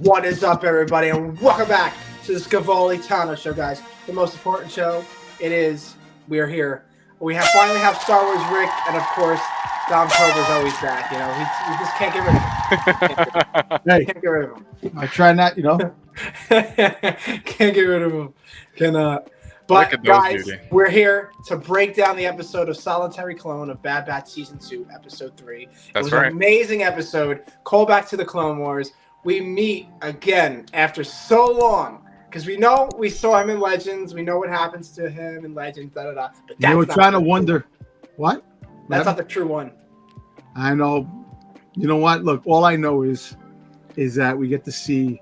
What is up, everybody, and welcome back to the Scevoli Tano show, guys. The most important show. It is. We are here. We finally have Star Wars Rick, and of course, Domtober's always back. You know, we just can't get rid of him. Hey, Can't get rid of him. I try not, Can't get rid of him. Cannot. But guys, we're here to break down the episode of Solitary Clone of Bad Batch Season 2, Episode 3. It was an amazing episode. Call back to the Clone Wars. We meet again after so long because we saw him in Legends. We know what happens to him in Legends. But they were trying to wonder what. That's not the true one. I know. You know what? Look, all I know is that we get to see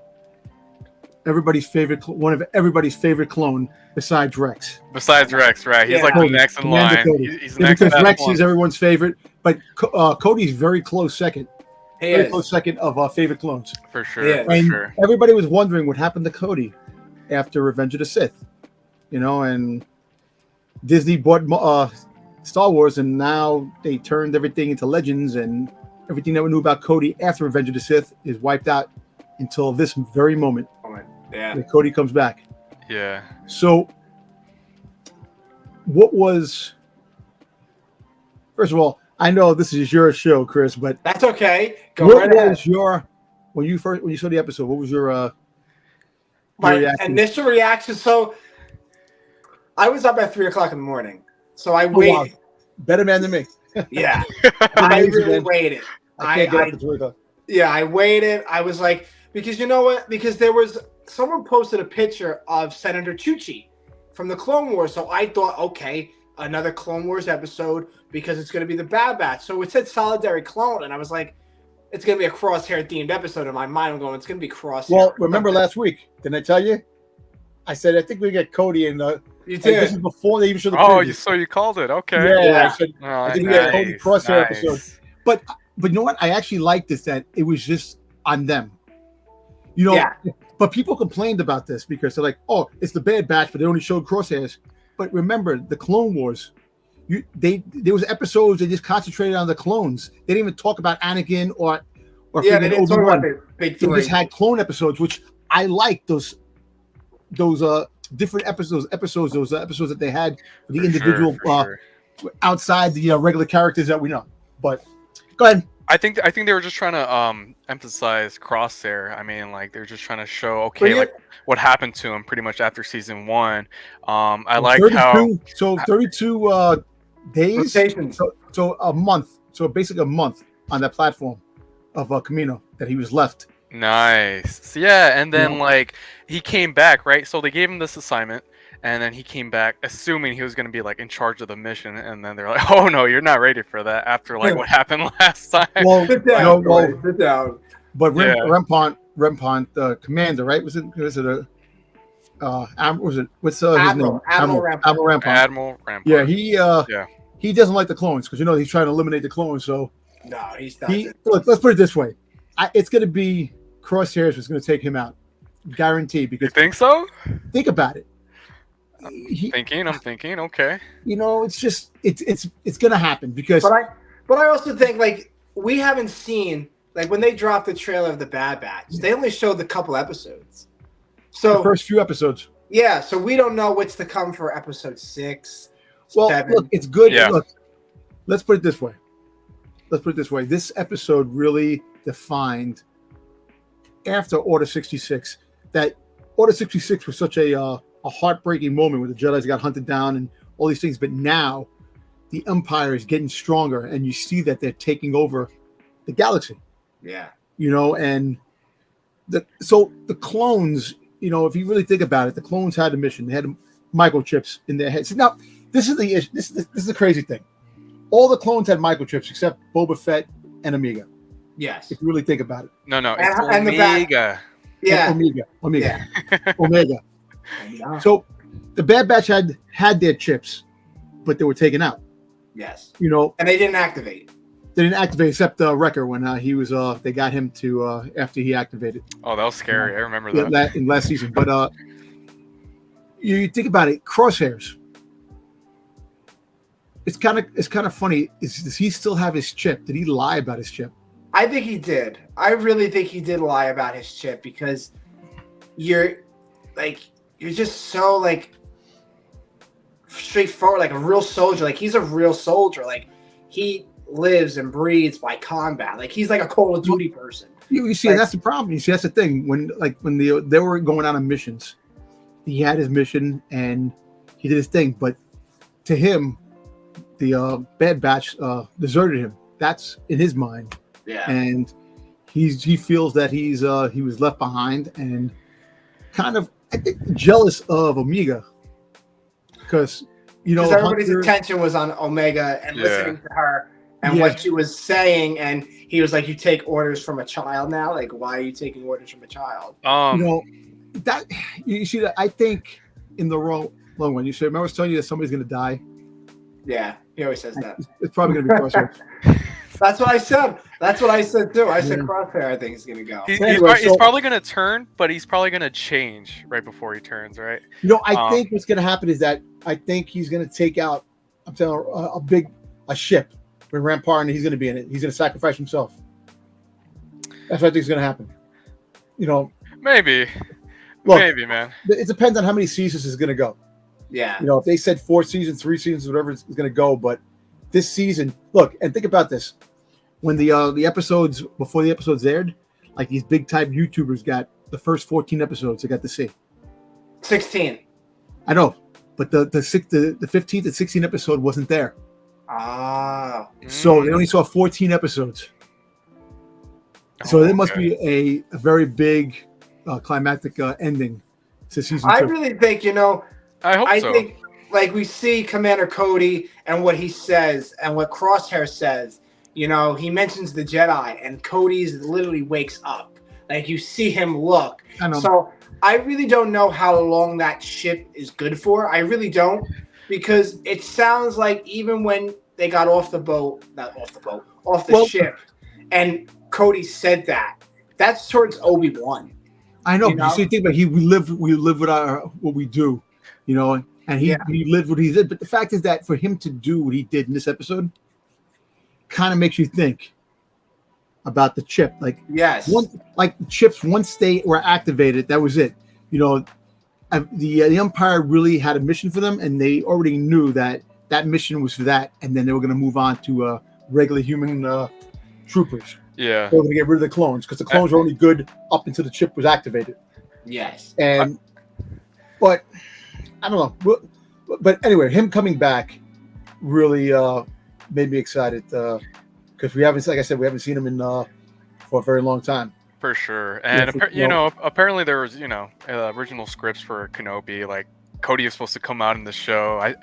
one of everybody's favorite clone besides Rex. Besides Rex, right? He's like the next in line. He's next because Rex is everyone's favorite, but Cody's very close second. Very close second of favorite clones. For sure. Yeah. And everybody was wondering what happened to Cody after Revenge of the Sith. You know, and Disney bought Star Wars, and now they turned everything into Legends, and everything that we knew about Cody after Revenge of the Sith is wiped out until this very moment. Yeah. When Cody comes back. Yeah. So, what was? First of all, I know this is your show, Chris, but that's okay. What was your when you saw the episode? What was your my initial reaction? So, I was up at 3:00 in the morning, so I waited. Wow. Better man than me. Yeah, I really waited. I can't get up at 3:00. Yeah, I waited. I was like, because you know what? Because there was someone posted a picture of Senator Chuchi from the Clone Wars, so I thought, okay, another Clone Wars episode because it's going to be the Bad Batch. So it said Solitary Clone, and I was like, it's going to be a Crosshair themed episode. In my mind, I'm going, it's going to be Crosshair. Well, remember last week? Didn't I tell you? I said I think we get Cody and you did. This is before they even showed the preview. So you called it? Okay. Yeah. I said I think we get Cody Crosshair episode. But you know what? I actually liked this that it was just on them. You know. Yeah. But people complained about this because they're like, "Oh, it's the Bad Batch," but they only showed crosshairs. But remember, the Clone Wars, there was episodes they just concentrated on the clones. They didn't even talk about Anakin or they didn't talk about the big three. They just had clone episodes, which I like those different episodes. Those episodes that they had for the individual outside the regular characters that we know. But go ahead. I think they were just trying to emphasize Crosshair. I mean, like they're just trying to show what happened to him pretty much after season 1. I like 32 days. So a month. So basically a month on that platform of Camino that he was left. Nice. So, yeah, and then he came back, right? So they gave him this assignment. And then he came back, assuming he was going to be in charge of the mission. And then they're like, "Oh no, you're not ready for that." After what happened last time. Well, sit down. But Rempont, the commander, right? Was it what's his name? Admiral Rampont. Admiral Rampont. Yeah, he doesn't like the clones because he's trying to eliminate the clones. So no, he's not. Look, let's put it this way: it's going to be Crosshairs was going to take him out, guaranteed. Because you think so? Think about it. I'm thinking. Okay. It's just it's gonna happen because. But I also think we haven't seen when they dropped the trailer of the Bad Batch, they only showed the couple episodes. So the first few episodes. Yeah, so we don't know what's to come for episode 6. Well, 7. Look, it's good. Yeah. Look, let's put it this way. This episode really defined after Order 66 that Order 66 was such a heartbreaking moment where the Jedi's got hunted down and all these things. But now the Empire is getting stronger and you see that they're taking over the galaxy. Yeah. And so the clones, if you really think about it, the clones had a mission. They had microchips in their heads. Now, this is the issue. This is the crazy thing. All the clones had microchips except Boba Fett and Omega. Yes. If you really think about it. No, it's Omega. Yeah. Omega. Omega. So the Bad Batch had their chips, but they were taken out. Yes. And they didn't activate. They didn't activate except Wrecker when he was. They got him to after he activated. Oh, that was scary. I remember that in last season. But you think about it, Crosshairs. It's kind of funny. Does he still have his chip? Did he lie about his chip? I think he did. I really think he did lie about his chip because you're just so like straightforward, like a real soldier. Like he's a real soldier. Like he lives and breathes by combat. Like he's like a Call of Duty person. You see, that's the problem. You see, that's the thing. When they were going out on missions, he had his mission and he did his thing. But to him, the Bad Batch deserted him. That's in his mind. Yeah. And he feels that he was left behind and kind of, I think, jealous of Omega because everybody's attention was on Omega and listening to her and what she was saying, and he was like, "You take orders from a child now? Like, why are you taking orders from a child?" That you see that I think in the long run. You said, remember I was telling you that somebody's going to die. Yeah, he always says that. It's probably going to be Crosshair. That's what I said. That's what I said too. I said Crosshair. I think he's going to go. He's probably going to turn, but he's probably going to change right before he turns, right? I think what's going to happen is that I think he's going to take out, I'm telling a ship with Rampart, and he's going to be in it. He's going to sacrifice himself. That's what I think is going to happen. Maybe. Look, maybe, man. It depends on how many seasons it's going to go. Yeah. If they said 4 seasons, 3 seasons, whatever it's going to go, but this season, look, and think about this. When the episodes, before the episodes aired, like these big time YouTubers got the first 14 episodes they got to see. 16. I know, but the 15th and 16th episode wasn't there. Ah. So they only saw 14 episodes. So there must be a very big climactic ending to season 2. I really think, I think like we see Commander Cody and what he says and what Crosshair says, he mentions the Jedi and Cody's literally wakes up. Like you see him look. I know. So I really don't know how long that ship is good for. I really don't, because it sounds like even when they got off the ship, and Cody said that's towards Obi-Wan. I know. You see, think about we live with what we do, and he lived what he did. But the fact is that for him to do what he did in this episode, kind of makes you think about the chip. Like chips, once they were activated, that was it. The Empire really had a mission for them, and they already knew that mission was for that, and then they were going to move on to regular human troopers. Yeah, they were going to get rid of the clones because the clones were only good up until the chip was activated. Yes, but I don't know. But anyway, him coming back really made me excited because we haven't seen him in for a very long time. For sure, and apparently there was original scripts for Kenobi. Like Cody was supposed to come out in the show,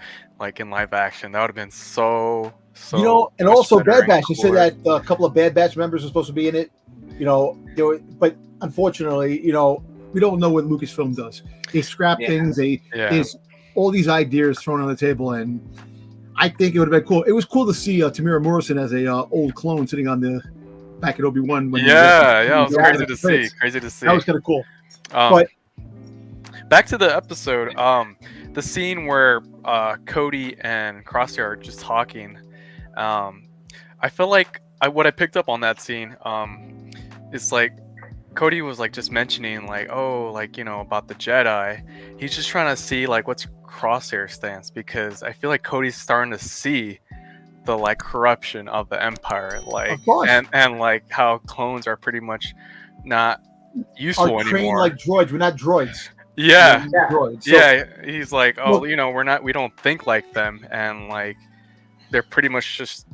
in live action. That would have been so. And also Bad Batch. They said that a couple of Bad Batch members were supposed to be in it. But unfortunately, we don't know what Lucasfilm does. They scrap things. There's all these ideas thrown on the table, and I think it would have been cool. It was cool to see Tamira Morrison as a old clone sitting on the back at Obi-Wan. It was crazy to see. Crazy to see. That was kind of cool. But back to the episode, the scene where Cody and Crosshair are just talking. I feel like what I picked up on that scene is like Cody was just mentioning about the Jedi. He's just trying to see what's Crosshair's stance, because I feel like Cody's starting to see the corruption of the Empire, and how clones are pretty much not useful anymore. Trained like droids. We're not droids. Yeah. Droids. So, he's like, we don't think like them, and they're pretty much just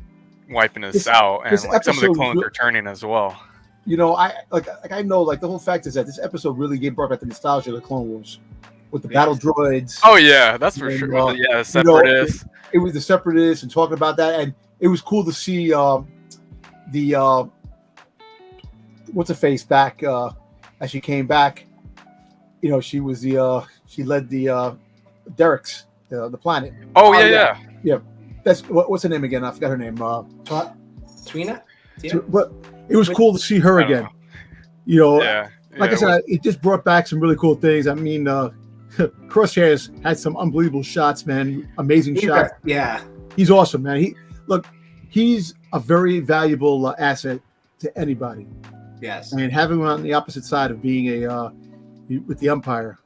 wiping us out, and some of the clones are turning as well. I know the whole fact is that this episode really brought back the nostalgia of the Clone Wars with the battle droids. Oh yeah, that's for sure. The Separatists. It was the Separatists and talking about that, and it was cool to see the what's her face back as she came back. She was she led the Derek's the planet. Oh yeah. That's what's her name again? I forgot her name. Twina. But it was cool to see her again. I said, it just brought back some really cool things. I mean, Crosshair's had some unbelievable shots, man. Amazing shots. Yeah, he's awesome, man. He's a very valuable asset to anybody. Yes. I mean, having him on the opposite side of being with the Empire,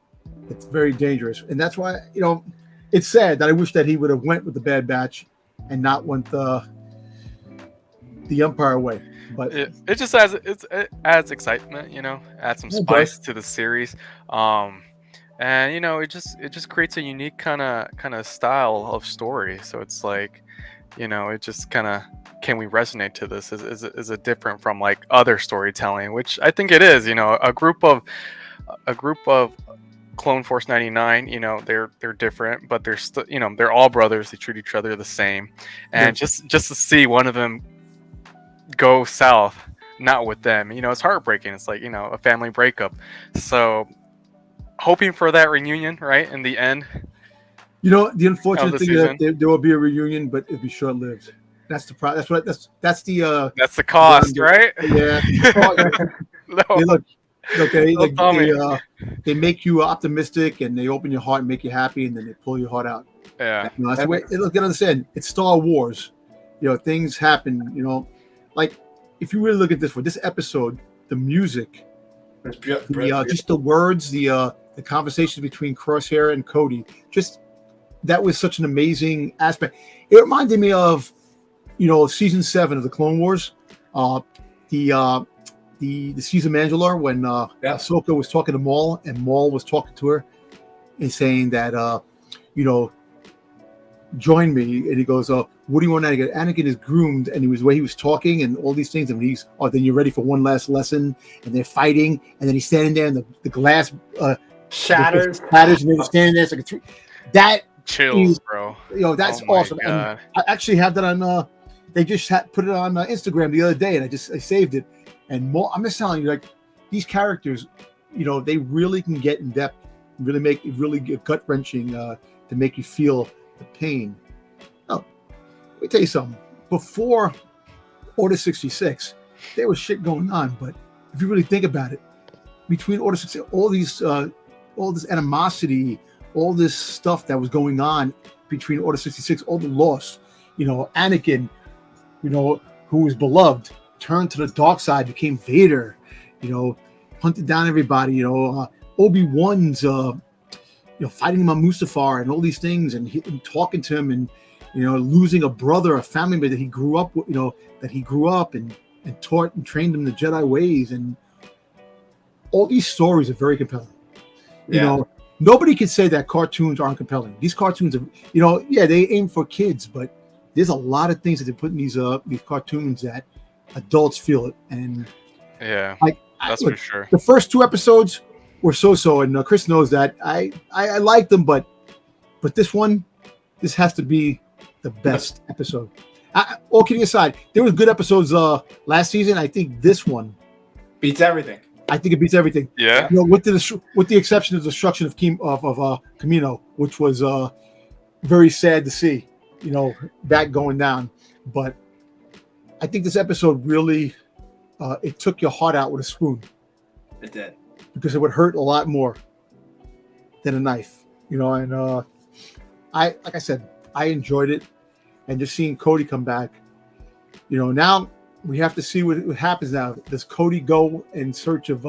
it's very dangerous, and that's why it's sad that I wish that he would have went with the Bad Batch and not went the Empire way. But it just adds excitement, adds some spice to the series, and it just creates a unique kind of style of story. So it's like, it just kind of, can we resonate to this? Is it different from like other storytelling, which I think it is. A group of Clone Force 99, they're different, but they're still, they're all brothers. They treat each other the same, and just to see one of them go south, not with them, it's heartbreaking. It's like, a family breakup. So hoping for that reunion, right, in the end. The unfortunate thing is that there will be a reunion, but it'll be short-lived. That's the problem. That's the cost, right? Yeah. No. They make you optimistic and they open your heart and make you happy, and then they pull your heart out. Yeah. That's the way. Look, understand. It's Star Wars. Things happen. Like if you really look at this for this episode, the music, just the words, the conversations between Crosshair and Cody, that was such an amazing aspect. It reminded me of, season 7 of the Clone Wars, the season Mandalore when Ahsoka was talking to Maul and Maul was talking to her and saying that join me, and he goes, what do you want, Anakin? Anakin is groomed, and the way he was talking and all these things, and then you're ready for one last lesson, and they're fighting, and then he's standing there and the glass shatters, and they're standing there. It's like that chills, bro. That's awesome. And I actually have that on they just put it on Instagram the other day, and I saved it. And more, I'm just telling you, like, these characters, they really can get in depth, really make it really gut wrenching to make you feel the pain. Oh, let me tell you something. Before Order 66, there was shit going on, but if you really think about it, between Order 66, all this animosity, all this stuff that was going on between Order 66, all the loss, Anakin, who was beloved, turned to the dark side, became Vader, hunted down everybody, Obi-Wan's, fighting him on Mustafar and all these things, and talking to him, and, losing a brother, a family member that he grew up with, and taught and trained him the Jedi ways. And all these stories are very compelling. Nobody can say that cartoons aren't compelling. These cartoons are, they aim for kids, but there's a lot of things that they put in these cartoons that adults feel it. And that's for sure. The first 2 episodes were so, and Chris knows that. I liked them, but this has to be the best episode. All kidding aside, there were good episodes last season. I think this one beats everything. I think it beats everything. Yeah. With the exception of the destruction of Camino, which was very sad to see. That going down. But I think this episode really it took your heart out with a spoon. It did. Because it would hurt a lot more than a knife. And like I said, I enjoyed it. And just seeing Cody come back, now we have to see what happens now. Does Cody go in search of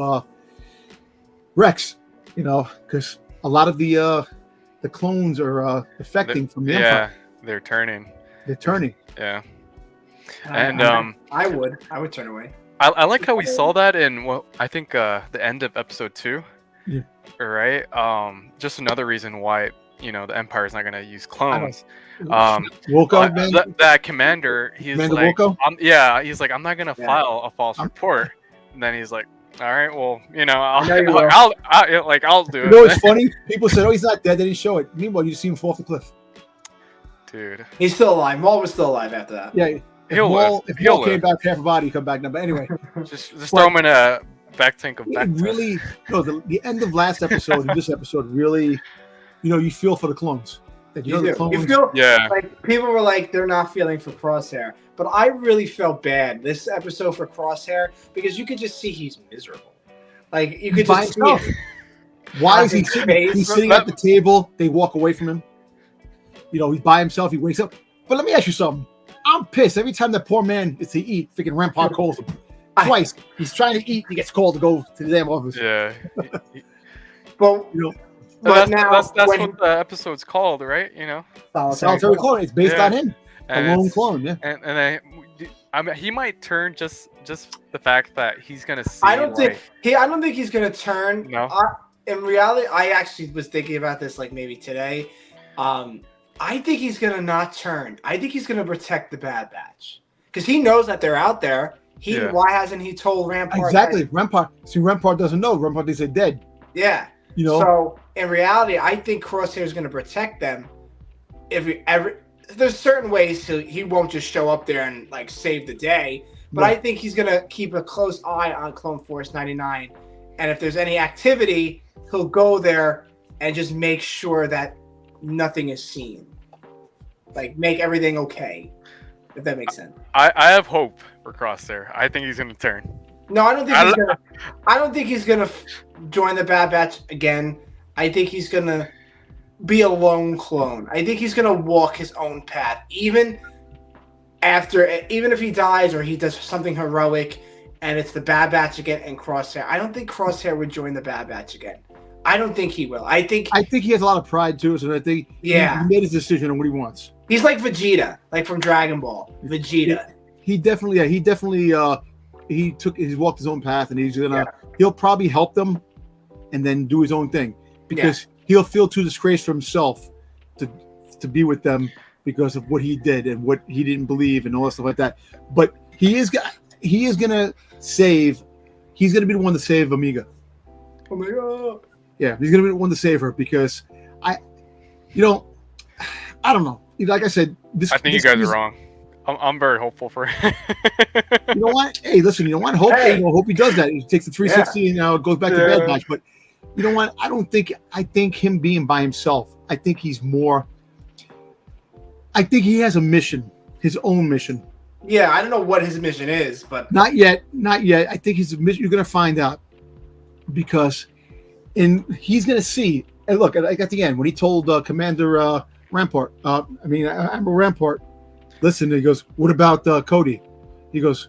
Rex? Because a lot of the clones are defecting from the Empire. Yeah, they're turning. Yeah. And I would turn away. I like how we saw that in I think the end of episode 2. Yeah. Right. Just another reason why the Empire is not going to use clones. Wilco, that commander, he's Commander like, Wilco? he's like, I'm not going to file a false report. And then he's like, all right, well, I'll do it. It's funny. People said, he's not dead. They didn't show it. Meanwhile, you just see him fall off the cliff. Dude, he's still alive. Maul was still alive after that. Yeah. If Maul came back half a body, he'd come back now. But anyway, just throw him in a back tank of back. Really, the end of last episode and this episode really, you feel for the clones. That You the clones, feel like people were like they're not feeling for Crosshair, but I really felt bad this episode for Crosshair because you could just see he's miserable. Like you could just see it. Why is he sitting? He's sitting at the table. They walk away from him. He's by himself. He wakes up. But let me ask you something. I'm pissed every time that poor man is to eat. Freaking Rampart calls him. twice. He's trying to eat. He gets called to go to the damn office. Yeah. But that's what the episode's called, right? Solitary Clone. It's based on him. A lone clone. Yeah. And I mean, he might turn just the fact that he's gonna see. I don't think he's gonna turn. No. In reality, I actually was thinking about this like maybe today. I think he's gonna not turn. I think he's gonna protect the Bad Batch because he knows that they're out there. Why hasn't he told Rampart? Exactly. Rampart doesn't know. Rampart thinks they're dead. Yeah. So in reality, I think Crosshair is gonna protect them. There's certain ways he won't just show up there and like save the day, but I think he's gonna keep a close eye on Clone Force 99, and if there's any activity, he'll go there and just make sure that nothing is seen, like make everything okay, if that makes sense. I have hope for Crosshair. I think he's gonna turn. No, I don't think he's gonna join the Bad Batch again. I think he's gonna be a lone clone. I think he's gonna walk his own path, even if he dies or he does something heroic, and it's the Bad Batch again and Crosshair. I don't think Crosshair would join the Bad Batch again. I don't think he will. I think he has a lot of pride too, so I think he made his decision on what he wants. He's like Vegeta, like from Dragon Ball. Vegeta. He definitely he walked his own path, and he'll probably help them, and then do his own thing because he'll feel too disgraced for himself to be with them because of what he did and what he didn't believe and all that stuff like that. But he's gonna be the one to save Omega. Omega. Yeah, he's gonna be the one to save her because I don't know. Like I said, I think you guys are wrong. I'm very hopeful for it. You know what? Hey, listen. You know what? Hope he does that. He takes the 360 and now goes back to Bad Batch. But you know what? I think him being by himself. I think he has a mission, his own mission. Yeah, I don't know what his mission is, but not yet. I think his mission. You're gonna find out because, he's gonna see. And look, at the end when he told Commander Rampart, Admiral Rampart, listen. He goes, "What about Cody?" He goes,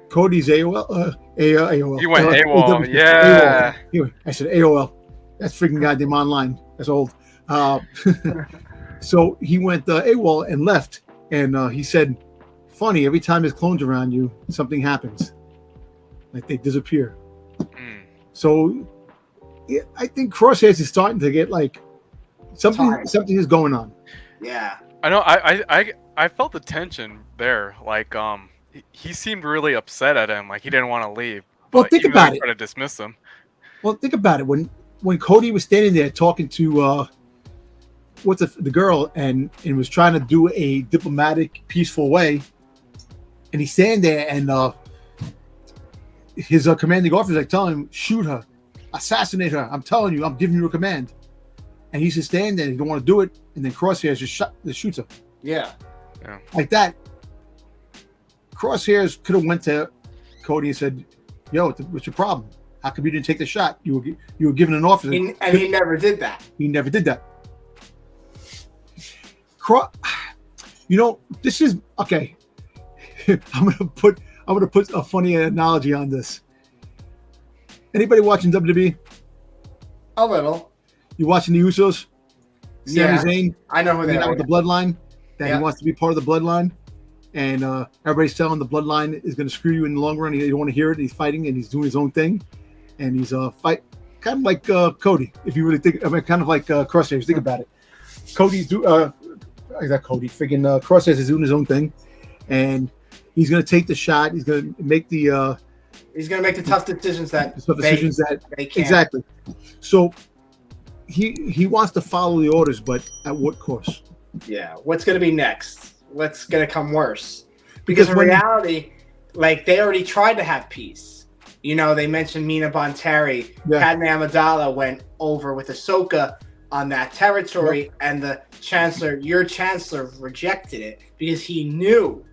"Cody's AOL." AOL. You went AOL. Yeah. AOL. I said AOL. That's freaking goddamn online. That's old. So he went AWOL and left, and he said, "Funny, every time there's clones around you, something happens, like they disappear." So I think Crosshairs is starting to get like something is going on. Yeah, I know. I felt the tension there. Like he seemed really upset at him. Like he didn't want to leave. Well, think about it. Try to dismiss him. Well, think about it. When Cody was standing there talking to the girl and was trying to do a diplomatic, peaceful way, and he's standing there and his commanding officer like telling him, "Shoot her, assassinate her. I'm telling you, I'm giving you a command." And he's just standing there. He don't want to do it, and then Crosshairs just shoots her. Yeah, like that. Crosshairs could have went to Cody and said, "Yo, what's your problem? How come you didn't take the shot? You were given an officer." And he never did that. He never did that. This is okay. I'm gonna put a funny analogy on this. Anybody watching WWE? A little. You watching the Usos? Sami Zayn. I know who they are. With the bloodline. That he wants to be part of the bloodline, and everybody's telling the bloodline is going to screw you in the long run. You don't want to hear it. He's fighting and he's doing his own thing, and he's kind of like Cody. If you really think, kind of like Crosshairs. Think about it. Crosshairs is doing his own thing, and he's going to take the shot. He's going to make the. He's going to make the tough decisions that they can't. Exactly. So he wants to follow the orders, but at what cost? Yeah. What's going to be next? What's going to come worse? Because in reality, like they already tried to have peace. They mentioned Mina Bonteri. Padme Amidala went over with Ahsoka on that territory, and your chancellor rejected it because he knew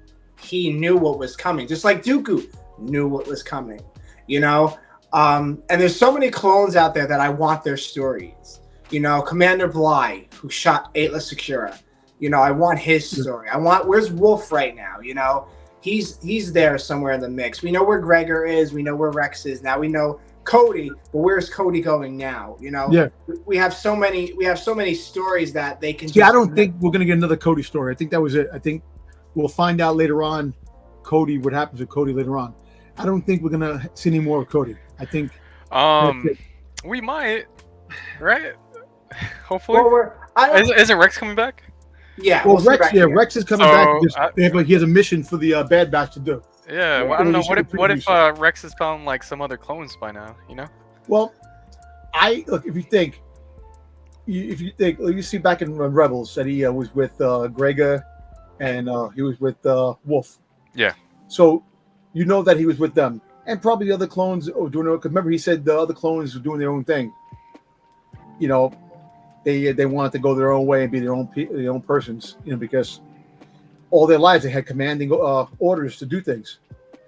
what was coming, just like Dooku knew what was coming, and there's so many clones out there that I want their stories. Commander Bly, who shot Aayla Secura, I want his story. Where's Wolf right now? he's there somewhere in the mix. We know where Gregor is. We know where Rex is. Now we know Cody, but where's Cody going now? You know, we have so many stories that they can. See, I don't think we're gonna get another Cody story. I think that was it. I think we'll find out later on, what happens with Cody later on. I don't think we're gonna see any more of Cody. I think we might, right? Hopefully. Well, isn't Rex coming back? Yeah. Well, Rex is coming back. He has a mission for the Bad Batch to do. Yeah, well, I don't know. What if Rex has found like some other clones by now? You know. Well, look. If you see back in Rebels that he was with Gregor, and he was with Wolf. Yeah. So, you know that he was with them, and probably the other clones doing it. Because remember, he said the other clones were doing their own thing. You know, they wanted to go their own way and be their own persons. You know, because all their lives they had commanding orders to do things.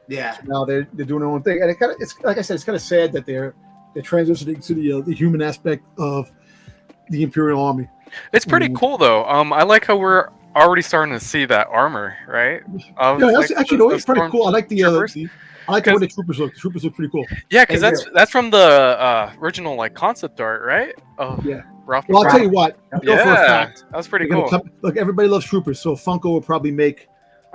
Yeah. So now they're doing their own thing, and it's like I said, it's kind of sad that they're transitioning to the human aspect of the Imperial Army. It's pretty cool though. I like how we're already starting to see that armor, right? It's pretty cool. I like the I like the way the troopers look. The troopers look pretty cool. Yeah, because that's from the original like concept art, right? Oh yeah. Ralph Well, I'll tell you what. That was pretty cool. Look, everybody loves troopers, so Funko will probably make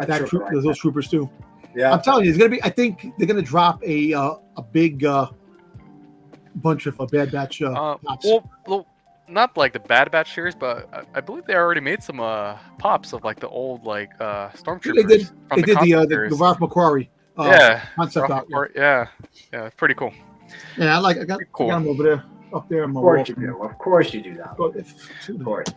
those troopers too. Yeah, I'm telling you, it's gonna be. I think they're gonna drop a big bunch of Bad Batch. Pops. Well, not like the Bad Batch series, but I believe they already made some pops of like the old like stormtroopers. They did the Ralph McQuarrie. Concept art. Yeah, pretty cool. Yeah, I got him over there. Up there, of course you do. Of course you do that. Of course.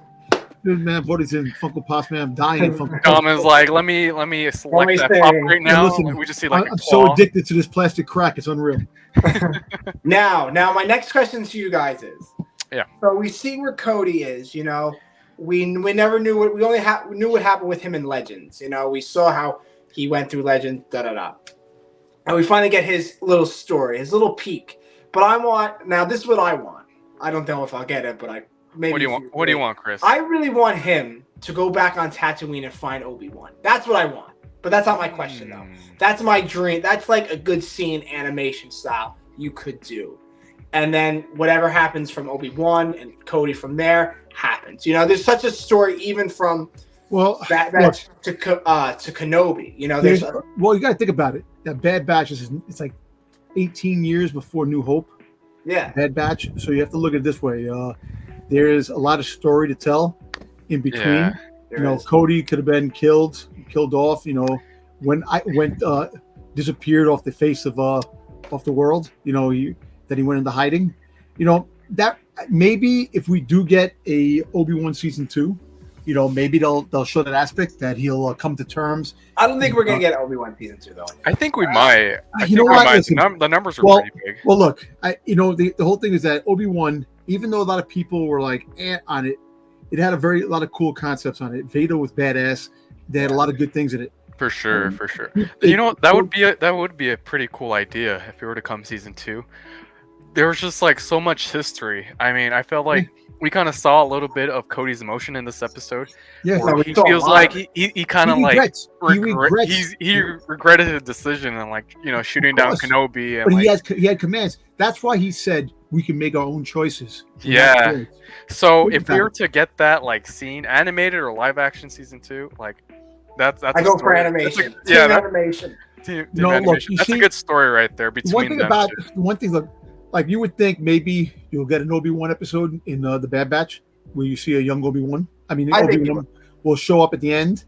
Dude, man, Bodie's in Funko Pops, man. I'm dying in Funko Pops. Dom is like, let me select that pop right now. Listen, we just see like I'm so addicted to this plastic crack. It's unreal. Now, my next question to you guys is, so we see where Cody is. You know, we never knew what we only knew what happened with him in Legends. You know, we saw how he went through Legends, and we finally get his little story, his little peek. But this is what I want. I don't know if I'll get it, but maybe. What do you want, Chris? I really want him to go back on Tatooine and find Obi-Wan. That's what I want. But that's not my question, though. That's my dream. That's like a good scene, animation style, you could do. And then whatever happens from Obi-Wan and Cody from there happens. You know, there's such a story even from that to Kenobi. You know, you got to think about it. That Bad Batch it's like 18 years before New Hope. Yeah. Bad Batch. So you have to look at it this way. There's a lot of story to tell in between. Yeah, you know, Cody could have been killed off. You know, when I went disappeared off the face of the world. You know, that he went into hiding. You know, that maybe if we do get a Obi-Wan season 2, you know, maybe they'll show that aspect that he'll come to terms. I don't think we're gonna get Obi-Wan season 2 though. I think we might. Listen, the numbers are pretty big. Well, look, the whole thing is that Obi-Wan, even though a lot of people were like on it, it had a lot of cool concepts on it. Vader was badass. They had a lot of good things in it. For sure. You know, that would be a pretty cool idea if it were to come season 2. There was just like so much history. I mean, I felt like we kind of saw a little bit of Cody's emotion in this episode. Yeah, he feels like he kind of like he regretted his decision and like, you know, shooting down Kenobi. And but he had commands. That's why he said we can make our own choices. Yeah. So if we were to get that like scene, animated or live action season 2, like that's I go for animation. Animation. Look, that's a good story right there between them. One thing like you would think maybe you'll get an Obi-Wan episode in the Bad Batch where you see a young Obi-Wan. I mean, Obi-Wan will show up at the end,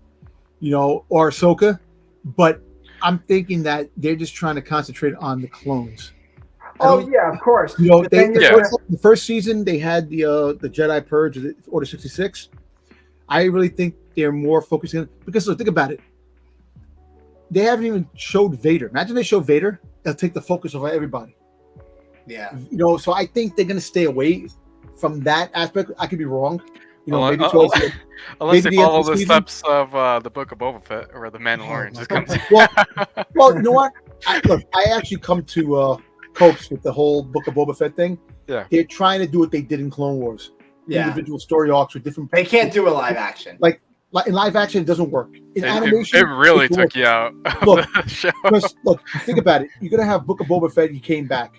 you know, or Ahsoka. But I'm thinking that they're just trying to concentrate on the clones. Oh yeah, of course. You know, the first season they had the Jedi Purge, Order 66. I really think they're more focusing on, because look, think about it. They haven't even showed Vader. Imagine they show Vader, they'll take the focus of everybody. Yeah. You know, so I think they're going to stay away from that aspect. I could be wrong. You know, unless they follow the steps of the Book of Boba Fett or the Mandalorian just comes. Well, you know what? I actually come to copes with the whole Book of Boba Fett thing. Yeah. They're trying to do what they did in Clone Wars. Yeah. Individual story arcs with different. They can't do a live action. Like in live action, it doesn't work. In animation, it really took you out of the show. Look, think about it. You're gonna have Book of Boba Fett. He came back,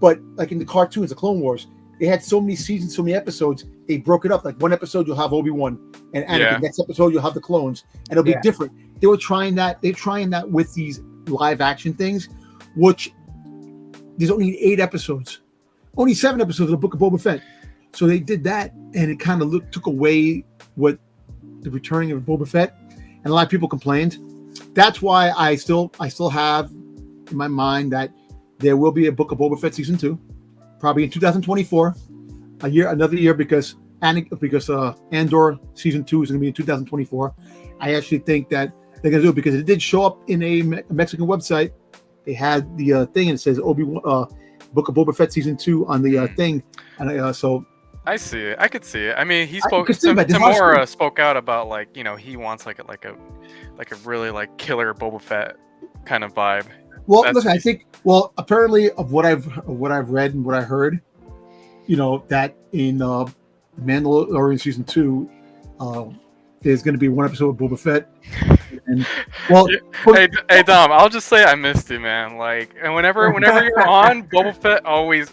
but like in the cartoons, the Clone Wars, they had so many seasons, so many episodes. They broke it up. Like one episode, you'll have Obi-Wan and Anakin. Yeah. Next episode, you'll have the clones, and it'll be different. They were trying that. They're trying that with these live action things, which there's only 8 episodes, only 7 episodes of the Book of Boba Fett. So they did that, and it kind of took away what the returning of Boba Fett, and a lot of people complained. That's why I still have in my mind that there will be a Book of Boba Fett season 2, probably in 2024, another year, because Andor season 2 is going to be in 2024. I actually think that they're going to do it because it did show up in a Mexican website. They had the thing, and it says Book of Boba Fett season 2 on the thing, and so. I see it. I could see it. I mean, he spoke. Tamora spoke out about, like, you know, he wants like a really like killer Boba Fett kind of vibe. Well, listen, I think. Well, apparently, of what I've read and what I heard, you know, that in Mandalorian season 2, there's going to be one episode of Boba Fett. And, well, hey Dom, I'll just say I missed you, man. Like, and whenever you're on, Boba Fett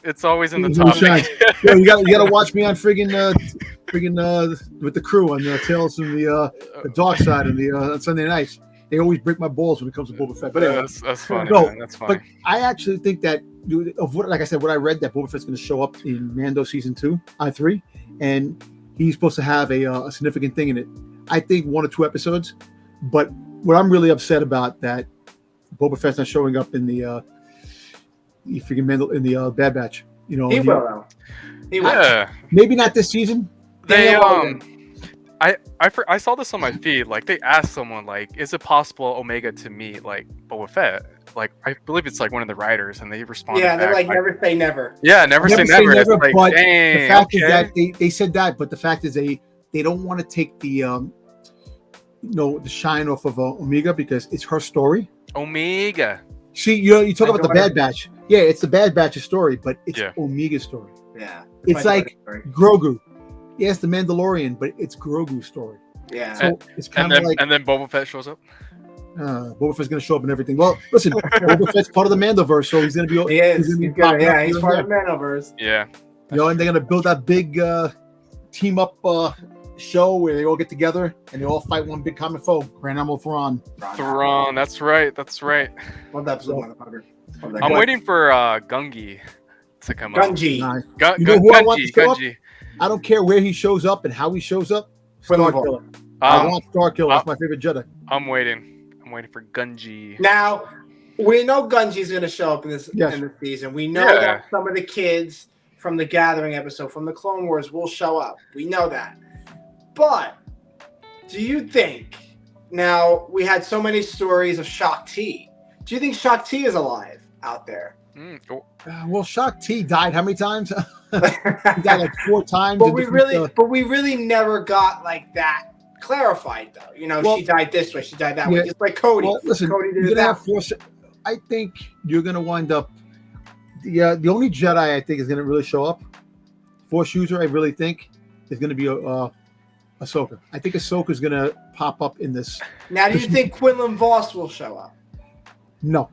it's always in the topic. Yeah, you gotta watch me on friggin' with the crew on the Tales from the Dark Side and the on Sunday nights. They always break my balls when it comes to Boba Fett. But anyway, that's funny. No, man. That's funny. But I actually think that like I said, what I read, that Boba Fett's going to show up in Mando season 3, and he's supposed to have a significant thing in it. I think 1 or 2 episodes. But what I'm really upset about, that Boba Fett's not showing up in the Bad Batch. You know, he will. Yeah. Maybe not this season. I saw this on my feed. Like, they asked someone, like, is it possible Omega to meet like Boba Fett? Like, I believe it's like one of the writers, and they responded. Yeah, they're like, never say never. Yeah, never say never. Like, but the fact is that they said that, but the fact is they don't want to take the the shine off of Omega, because it's her story. Omega. See, you talk about the Bad Batch. Yeah, it's the Bad Batch's story, but it's Omega's story. Yeah, it's like Grogu. Yes, the Mandalorian, but it's Grogu's story. Yeah, so it's kind of like, and then Boba Fett shows up. Boba Fett's going to show up and everything. Well, listen, Boba Fett's part of the Mandoverse, so he's going to be. He's part of the Mandoverse. Yeah, and they're going to build that big team up show where they all get together and they all fight one big common foe, Grand Admiral Thrawn. That's right. Love that episode, motherfucker. I'm waiting for Gungi to come up. Gungi. Nice. Gungi. I don't care where he shows up and how he shows up. Starkiller. I want Starkiller. That's my favorite Jedi. I'm waiting for Gungi. Now, we know Gungi's going to show up in this season. We know that some of the kids from the Gathering episode, from the Clone Wars, will show up. We know that. But do you think, now we had so many stories of Shaak Ti. Do you think Shaak Ti is alive out there? Well, Shaak Ti died how many times? He died like 4 times. But we really never got like that clarified, though. You know, she died this way, she died that way, just like Cody. Well, listen, Cody did you're gonna have 4. I think you're gonna wind up. The only Jedi I think is gonna really show up, Force user, I really think, is gonna be Ahsoka. I think Ahsoka is going to pop up in this. Now, do you think Quinlan Voss will show up? No.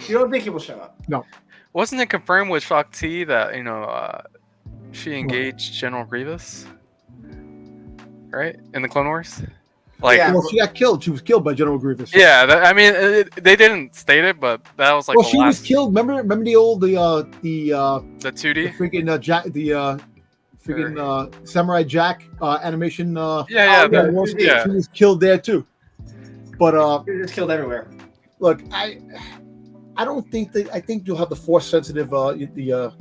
You don't think he will show up? No. Wasn't it confirmed with Shaak Ti that, she engaged General Grievous? Right? In the Clone Wars? Well, she got killed. She was killed by General Grievous. Yeah, they didn't state it, but that was like. Well, she was killed. Remember the old the 2D, the freaking freaking Samurai Jack animation. She was killed there too. But she was just killed everywhere. Look, I don't think that. I think you'll have the Force sensitive the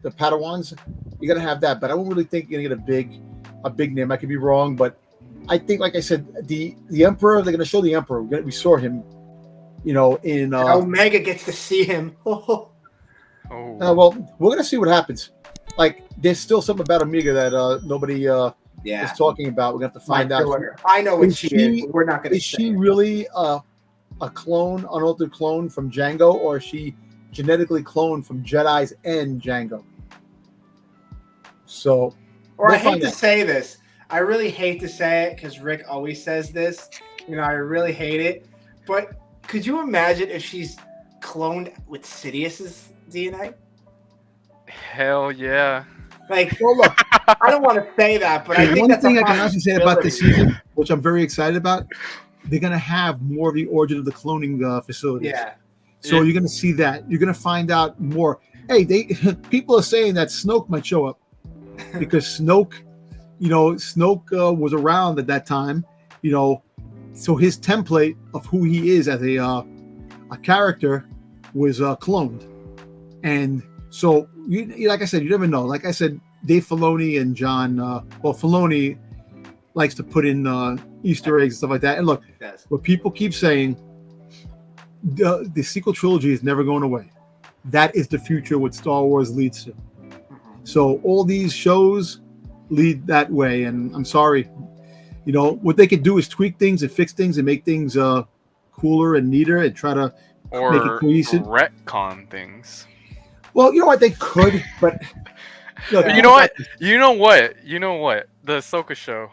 Padawans. You're gonna have that, but I don't really think you're gonna get a big name. I could be wrong, but I think, like I said, the Emperor. They're gonna show the Emperor. We saw him, in Omega gets to see him. Well, we're gonna see what happens. Like, there's still something about Omega that nobody is talking about. We're gonna have to find out. I know what she is. But we're not gonna. Is she really a clone, an altered clone from Jango, or is she genetically cloned from Jedis and Jango? So, I hate to say this. I really hate to say it because Rick always says this. I really hate it. But could you imagine if she's cloned with Sidious's DNA? Hell yeah. Well, look, I don't want to say that, but I think that's one thing I can honestly say about this season, which I'm very excited about. They're gonna have more of the origin of the cloning facilities. Yeah. So you're gonna see that. You're gonna find out more. Hey, people are saying that Snoke might show up because Snoke was around at that time. So his template of who he is as a character was cloned, and so like I said, you never know. Like I said, Dave Filoni and John. Filoni likes to put in Easter eggs and stuff like that. And look, what people keep saying, the sequel trilogy is never going away. That is the future what Star Wars leads to. So all these shows lead that way, and I'm sorry. What they could do is tweak things and fix things and make things cooler and neater and try to make it cohesive. Retcon things. Well, you know what, they could, but look, you know what? The Ahsoka show.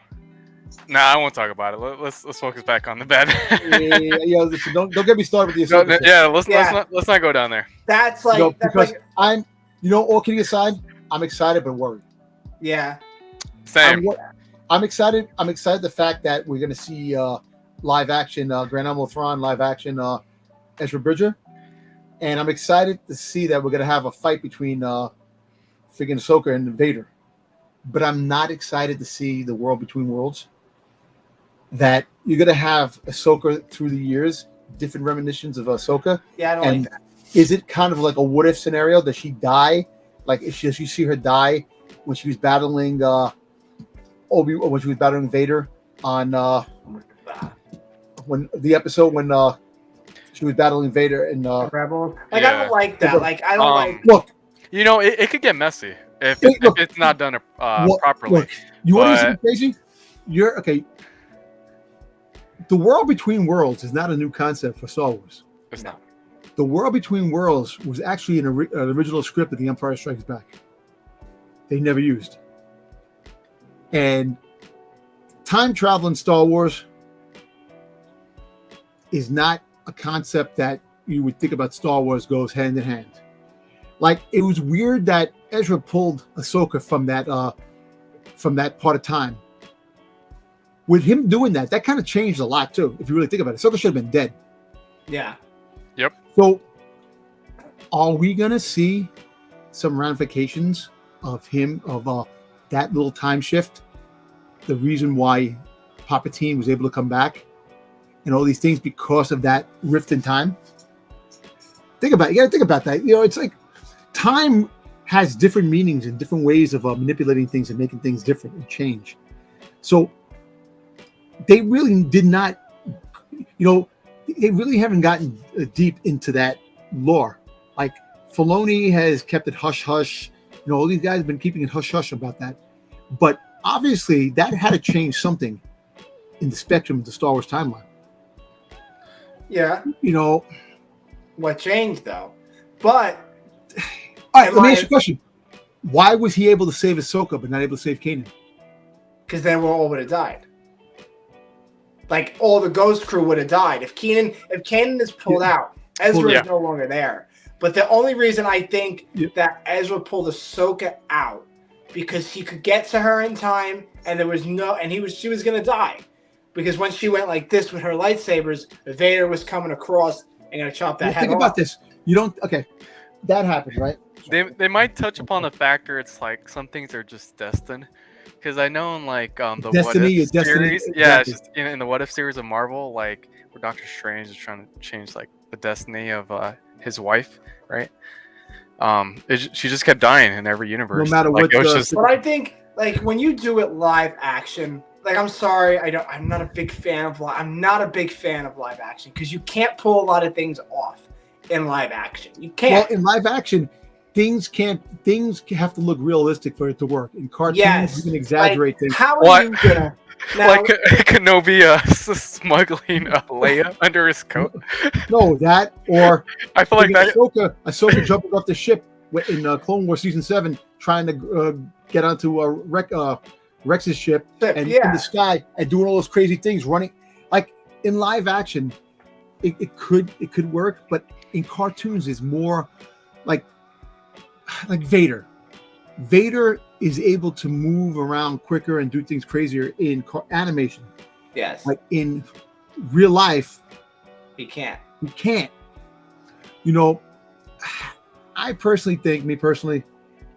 Nah, I won't talk about it. Let's focus back on the bad. Listen, don't get me started with the Ahsoka. Let's not go down there. That's like because I'm all kidding aside, I'm excited but worried. Yeah. Same. I'm excited. I'm excited the fact that we're going to see live action Grand Admiral Thrawn, live action Ezra Bridger, and I'm excited to see that we're going to have a fight between friggin' Ahsoka and Vader. But I'm not excited to see the world between worlds. That you're going to have Ahsoka through the years, different reminiscences of Ahsoka. Yeah, I don't like that. Is it kind of like a what if scenario? Does she die? Like, does you see her die when she was battling when she was battling Vader on when the episode when she was battling Vader in Rebels? I don't like that. I don't like. Look, it could get messy if it's not done properly. Look, you want to see something crazy? You're okay. The world between worlds is not a new concept for Star Wars. It's not. The world between worlds was actually an original script of The Empire Strikes Back. They never used. And time travel in Star Wars is not a concept that you would think about Star Wars goes hand in hand. Like, it was weird that Ezra pulled Ahsoka from that part of time. With him doing that kind of changed a lot too. If you really think about it, Ahsoka should have been dead. Yeah. Yep. So, are we gonna see some ramifications of that little time shift? The reason why Palpatine was able to come back, and all these things because of that rift in time. Think about it. You gotta think about that. It's like time has different meanings and different ways of manipulating things and making things different and change. So they really did not, they really haven't gotten deep into that lore. Like, Filoni has kept it hush hush. All these guys have been keeping it hush hush about that. But obviously, that had to change something in the spectrum of the Star Wars timeline. Yeah. What changed, though? But all right, let me ask you a question. Why was he able to save Ahsoka but not able to save Kanan? Because they all would have died. Like, all the Ghost crew would have died. If Kanan is pulled out, Ezra is no longer there. But the only reason I think that Ezra pulled Ahsoka out because he could get to her in time, and she was gonna die. Because when she went like this with her lightsabers, Vader was coming across and gonna chop that head off. Think about this. That happened, right? They might touch upon the factor it's like some things are just destined. Because I know in the Destiny, What If series, it's just in the What If series of Marvel, like where Doctor Strange is trying to change like the destiny of his wife, right? She just kept dying in every universe. No matter what. But I think when you do it live action, I'm sorry, I'm not a big fan of live action because you can't pull a lot of things off in live action. You can't. Well, in live action, things have to look realistic for it to work. In cartoons, you can exaggerate things. How are you gonna like Kenobi smuggling a Leia under his coat? No, that or I feel like that. Ahsoka jumping off the ship in Clone Wars season 7, trying to get onto Rex's ship, and in the sky, and doing all those crazy things, running like in live action. It could work, but in cartoons is more like Vader. Vader is able to move around quicker and do things crazier in animation. Yes. Like in real life, he can't. He can't. You know, I personally think,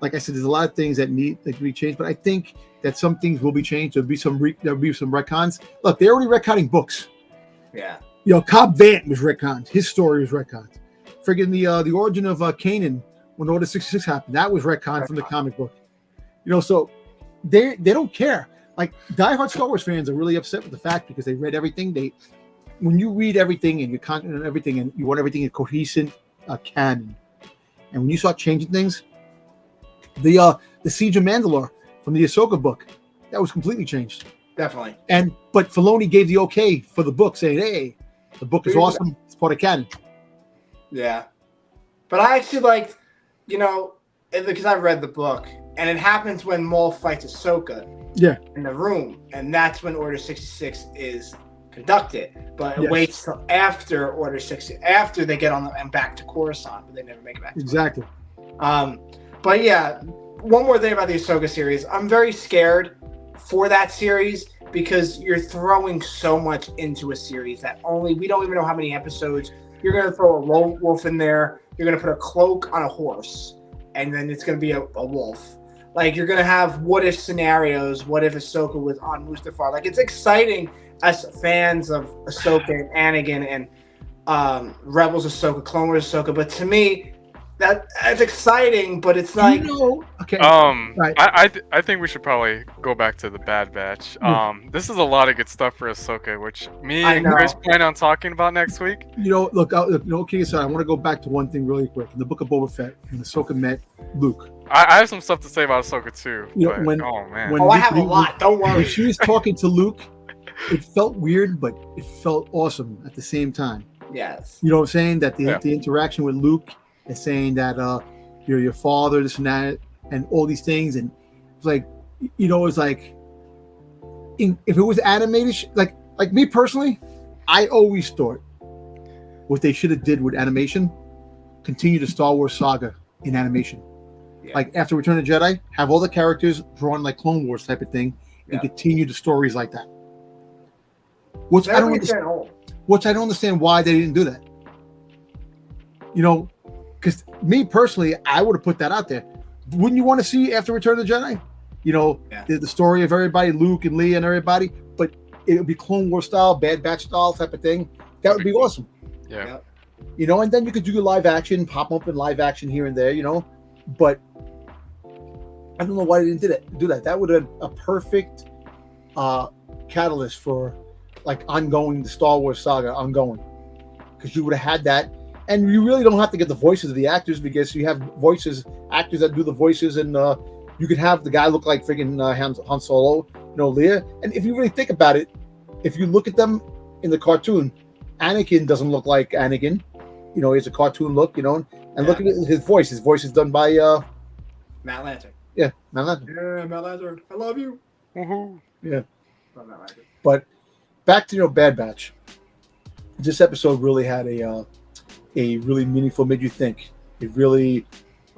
like I said, there's a lot of things that need to be changed, but I think that some things will be changed. There'll be some retcons. Look, they're already retconning books. Yeah. You know, Cobb Vanth was retconned. His story was retconned. Friggin' the origin of Kanan when Order 66 happened, that was retconned from the comic book. You know, so they don't care. Like diehard Star Wars fans are really upset with the fact because they read everything. When you read everything and you're content and everything, and you want everything in cohesive canon, and when you start changing things, the Siege of Mandalore from the Ahsoka book, that was completely changed. Definitely. But Filoni gave the okay for the book, saying, "Hey, the book is awesome. It's part of canon." Yeah, but I actually liked, you know, because I read the book, and it happens when Maul fights Ahsoka. Yeah. In the room, and that's when Order 66 is conducted. But it waits till after Order 66, after they get on and back to Coruscant, but they never make it back. Exactly. But yeah, one more thing about the Ahsoka series. I'm very scared for that series because you're throwing so much into a series that we don't even know how many episodes. You're going to throw a lone wolf in there. You're going to put a cloak on a horse, and then it's going to be a wolf. Like, you're going to have what-if scenarios. What if Ahsoka was on Mustafar? Like, it's exciting as fans of Ahsoka and Anakin and Rebels Ahsoka, Clone Wars Ahsoka. But to me, that's exciting, but it's like... Okay. Right. I think we should probably go back to the Bad Batch. This is a lot of good stuff for Ahsoka, which me and Chris plan on talking about next week. You know, look, okay, so I want to go back to one thing really quick. In the Book of Boba Fett, when Ahsoka met Luke. I have some stuff to say about Ahsoka too. You know, I have a lot. Don't worry. When she was talking to Luke, it felt weird, but it felt awesome at the same time. Yes. You know what I'm saying? That the interaction with Luke is saying that you're your father, this and that, and all these things, and it's like, you know, it's like, if it was animated, like me personally, I always thought what they should have did with animation, continue the Star Wars saga in animation. Yeah. Like after Return of the Jedi, have all the characters drawn like Clone Wars type of thing, and continue the stories like that. Which I don't understand why they didn't do that. You know, because me personally, I would have put that out there. Wouldn't you want to see after Return of the Jedi? You know, the story of everybody, Luke and Leia and everybody, but it would be Clone Wars style, Bad Batch style type of thing. That would be awesome. Yeah. You know, and then you could do live action, pop up in live action here and there, you know, but I don't know why they didn't do that. That would have been a perfect catalyst for like ongoing the Star Wars saga ongoing, because you would have had that, and you really don't have to get the voices of the actors because you have actors that do the voices, and you could have the guy look like freaking Han Solo, you know, Leia. And if you really think about it, if you look at them in the cartoon, Anakin doesn't look like Anakin, you know, he has a cartoon look, you know, and look at his voice. His voice is done by Matt Lanter. Yeah, Matt Lanter. Yeah, Matt Lanter. I love you. Woohoo. Yeah. But back to Bad Batch. This episode really had a really meaningful, made you think. It really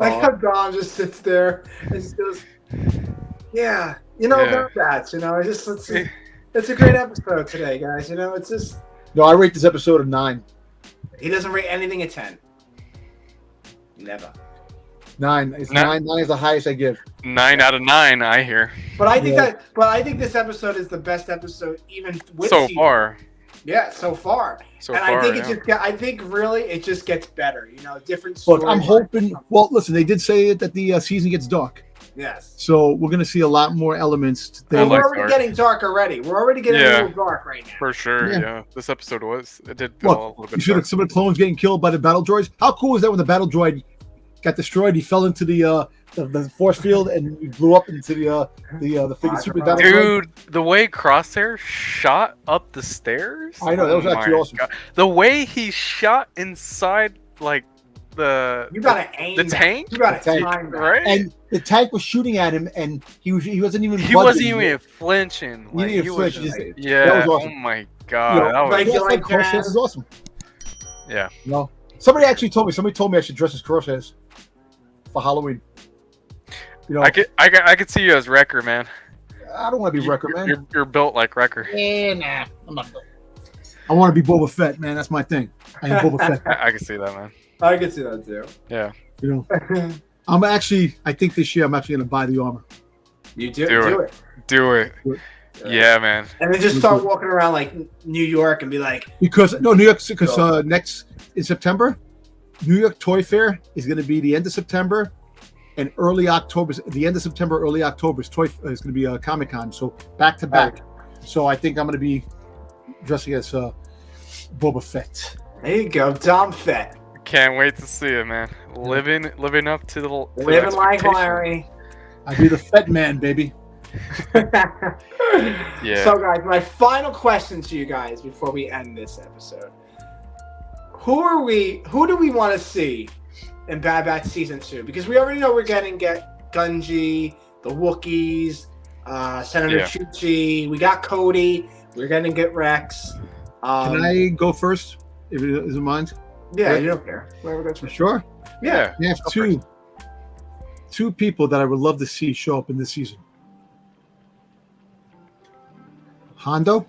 how Dom just sits there and just goes, Bad Batch. You know, it's a great episode today, guys. You know, it's just. No, I rate this episode a 9. He doesn't rate anything a 10. Never. 9. It's 9. 9 is the highest I give. 9 out of 9, I hear. But I think this episode is the best episode, even with so far. Yeah, so far. I think really it just gets better. You know, different stories. Look, I'm hoping. Well, listen, they did say that the season gets dark. Yes. So we're going to see a lot more elements. We're already getting dark already. We're already getting a little dark right now. For sure, yeah. This episode did feel a little bit you should have some of the clones getting killed by the battle droids. How cool is that when the battle droid got destroyed? He fell into the force field and he blew up into the freaking super battle droid. Dude, the way Crosshair shot up the stairs? I know, that was actually awesome. God. The way he shot inside, like, you gotta aim the tank? You gotta time that. Right? And The tank was shooting at him, and he wasn't even. He wasn't even flinching. Like, he didn't flinch. Yeah. That was awesome. Oh my god. Crosshairs is awesome. Yeah. No. Somebody actually told me. Somebody told me I should dress as Crosshairs for Halloween. You know, I could see you as Wrecker, man. I don't want to be Wrecker, man. You're built like Wrecker. Yeah, nah, I'm not built. I want to be Boba Fett, man. That's my thing. I am Boba Fett. I can see that, man. I can see that too. Yeah. You know, I think this year I'm actually going to buy the armor. You do it. Do it. Yeah, man. And then just start walking around like New York and be like, New York, because next in September, New York Toy Fair is going to be the end of September, and early October. The end of September, early October is going to be a Comic-Con. So back to back. So I think I'm going to be dressing as Boba Fett. There you go, Dom Fett. Can't wait to see it, man. Living up to the living like Larry. I'll be the Fett man, baby. Yeah. So, guys, my final question to you guys before we end this episode: Who do we want to see in Bad Batch Season 2? Because we already know we're gonna get Gunji, the Wookiees, Senator Chuchi. We got Cody. We're gonna get Rex. Can I go first? If it isn't mine. Yeah, you don't care. Whoever goes first. Sure. Yeah. I have two people that I would love to see show up in this season. Hondo.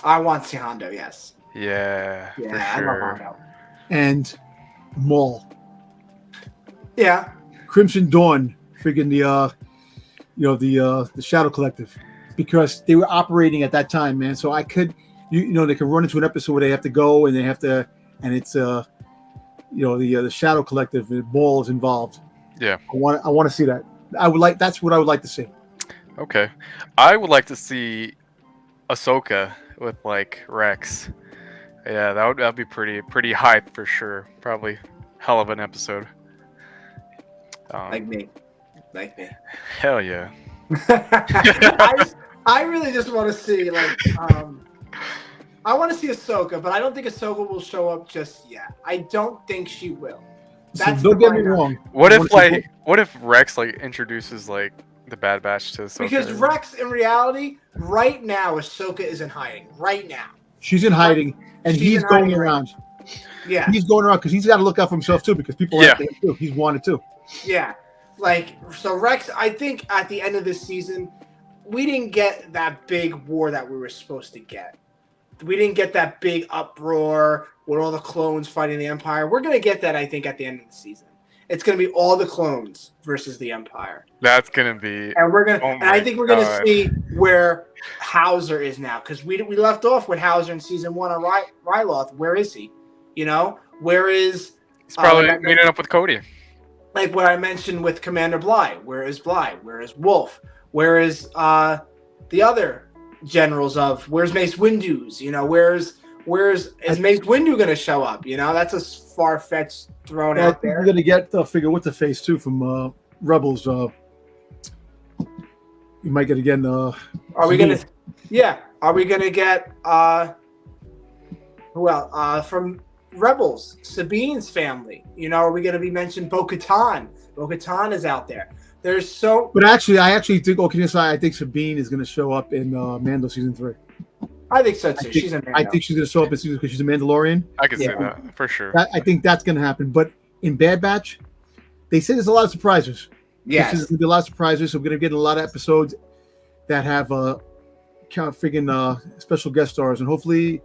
I want to see Hondo. Yes. Yeah. Yeah, for I sure. love Hondo. And Maul. Yeah. Crimson Dawn, friggin' the Shadow Collective, because they were operating at that time, man. So I could, they could run into an episode where they have to go and they have to, and it's the Shadow Collective. And Maul is involved. Yeah. I want to see that. That's what I would like to see. Okay, I would like to see Ahsoka with like Rex. Yeah, that'd be pretty hype for sure. Probably hell of an episode. Like me. Hell yeah. I really just want to see I want to see Ahsoka, but I don't think Ahsoka will show up just yet. I don't think she will. Don't get me wrong. What if Rex introduces the Bad Batch to Ahsoka? Because Rex, in reality, right now, Ahsoka is in hiding. Right now. She's in hiding, and he's going around. Yeah. He's going around because he's got to look out for himself too, because people are too. He's wanted too. Yeah. So Rex, I think at the end of this season, we didn't get that big war that we were supposed to get. We didn't get that big uproar with all the clones fighting the Empire. We're going to get that, I think, at the end of the season. It's going to be all the clones versus the Empire. That's going to be... And we're going to, and I think we're going to see where Hauser is now, because we left off with Hauser in season 1 on Ryloth. Where is he? Where is... He's probably meeting up with Cody. Like what I mentioned with Commander Bly. Where is Bly? Where is Wolf? Where is the other generals of... Where's Mace Windu's? Is Mace Windu going to show up? That's a far-fetched thrown out there. You're going to get figure what's the face too from Rebels. You might get again. Are we going to? Yeah. Are we going to get? From Rebels, Sabine's family. Are we going to be mentioned? Bo-Katan. Bo-Katan is out there. There's so. But actually, I think. I think Sabine is going to show up in Mando season 3. I think so too. I think she's going to show up in season because she's a Mandalorian. I can see that for sure. I think that's going to happen. But in Bad Batch, they say there's a lot of surprises. Yes, there's going to be a lot of surprises. So we're going to get a lot of episodes that have special guest stars, and hopefully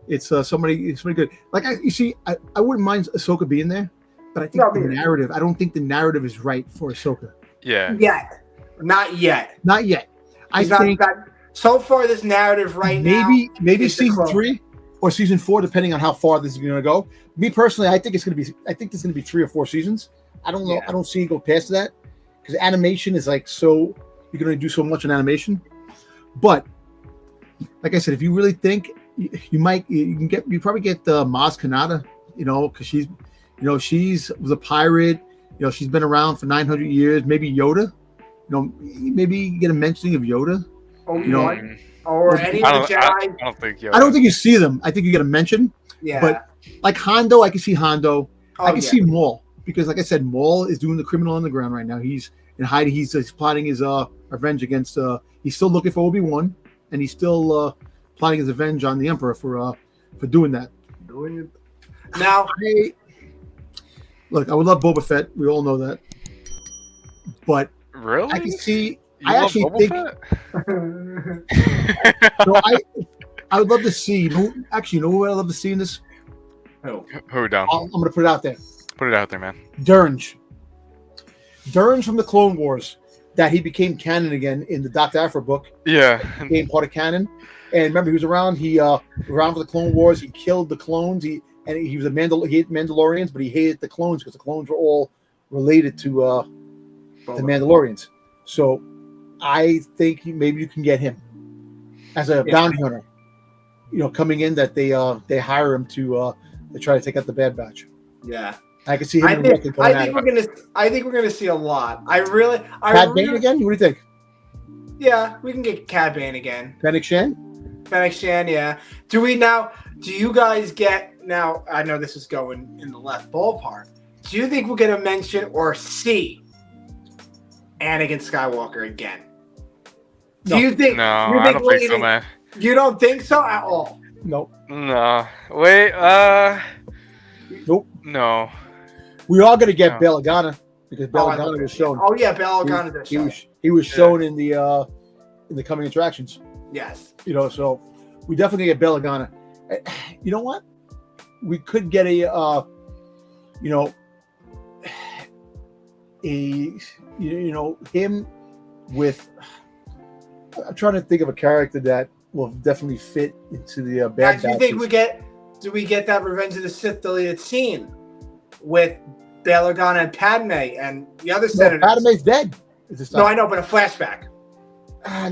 it's somebody good. I wouldn't mind Ahsoka being there, but I think the narrative. I don't think the narrative is right for Ahsoka. Yeah. Not yet. I think. So far, this narrative maybe season 3 or season 4, depending on how far this is going to go. Me personally, I think there's going to be 3 or 4 seasons. I don't know. Yeah. I don't see it go past that because animation is you can only do so much in animation. But like I said, if you really think you probably get Maz Kanata, because she was a pirate. She's been around for 900 years. Maybe Yoda. Maybe get a mentioning of Yoda. Or any of the Jedi. I don't think Yoda. I don't think you see them. I think you get a mention. Yeah. But like Hondo, I can see Hondo. I can see Maul because, like I said, Maul is doing the criminal underground right now. He's and hiding. He's plotting his revenge against. He's still looking for Obi-Wan, and he's still plotting his revenge on the Emperor for doing that. Now, look, I would love Boba Fett. We all know that, but really, I can see. You I actually think. No, I would love to see. Actually, you know who I'd love to see in this? Who down? I'm going to put it out there. Put it out there, man. Durge from the Clone Wars, that he became canon again in the Dr. Aphra book. Yeah, became part of canon. And remember, he was around. He around for the Clone Wars. He killed the clones. He was he hated Mandalorians, but he hated the clones because the clones were all related to the Mandalorians. So I think maybe you can get him as a bounty hunter. You know, coming in that they hire him to try to take out the Bad Batch. Yeah, I can see him. I think we're gonna see a lot. Cad Bane again? What do you think? Yeah, we can get Cad Bane again. Fennec Shan, yeah. Do you guys get now? I know this is going in the left ballpark. Do you think we'll get a mention or see Anakin Skywalker again? Do you think? No, I don't think so, man. You don't think so at all? Nope. No. Wait. Nope. No. We are going to get Bail Organa because Bail Organa was shown. Oh yeah, Bail Organa. He was shown in the coming attractions. Yes. You know, so we definitely get Bail Organa. You know what? We could get him with. I'm trying to think of a character that will definitely fit into the Bad Batch. Do we get that Revenge of the Sith deleted scene with Bail Organa and Padme and the other senators? Padme's dead. No, I know, but a flashback.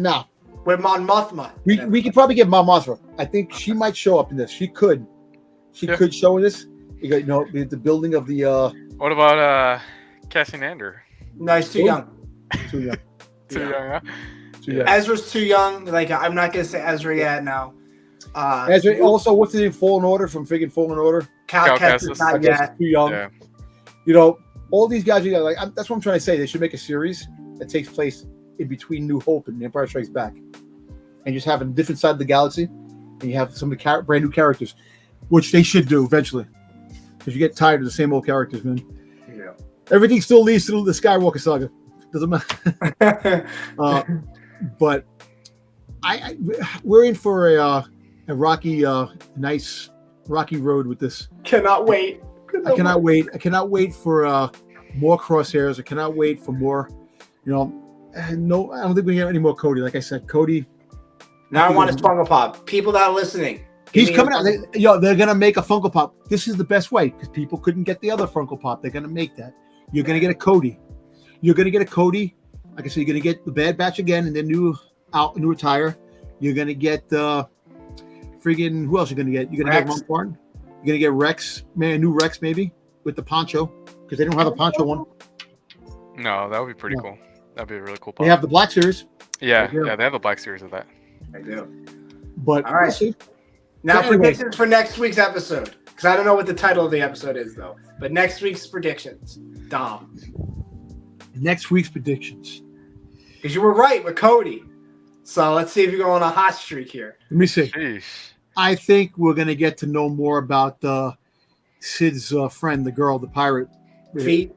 No. With Mon Mothma. We could probably get Mon Mothma. I think she might show up in this. She could. She could show in this. You got, the building of the. What about Cassian Andor? No, he's too young. Too young. Too young, huh? Yeah. Ezra's too young. Like, I'm not gonna say Ezra yet. No. Ezra. Also, what's his name? Fallen Order from friggin' Fallen Order. Cal Kestis not yet. Too young. Yeah. You know, all these guys. That's what I'm trying to say. They should make a series that takes place in between New Hope and Empire Strikes Back, and just have a different side of the galaxy, and you have some of the brand new characters, which they should do eventually, because you get tired of the same old characters, man. Yeah. Everything still leads to the Skywalker saga. Doesn't matter. But we're in for a rocky, nice rocky road with this. Cannot wait. I cannot wait. I cannot wait for more crosshairs. I cannot wait for more. No, I don't think we have any more Cody. Like I said, Cody. Now I want his Funko Pop. People that are listening. He's coming out. They're going to make a Funko Pop. This is the best way because people couldn't get the other Funko Pop. They're going to make that. You're going to get a Cody. You're going to get a Cody. Like I said, you're going to get the Bad Batch again and their new attire. You're going to get friggin' who else are you going to get? You're going to get Ron Barton. You're going to get Rex, a new Rex maybe with the poncho because they don't have a poncho one. No, that would be pretty cool. That'd be a really cool pop. They have the Black Series. Yeah, they have a Black Series of that. I do. But all right. Now predictions for next week's episode. Because I don't know what the title of the episode is though. But next week's predictions. Dom. Next week's predictions. Because you were right with Cody. So let's see if you go on a hot streak here. Let me see. Sheesh. I think we're going to get to know more about Sid's friend, the girl, the pirate. Fee.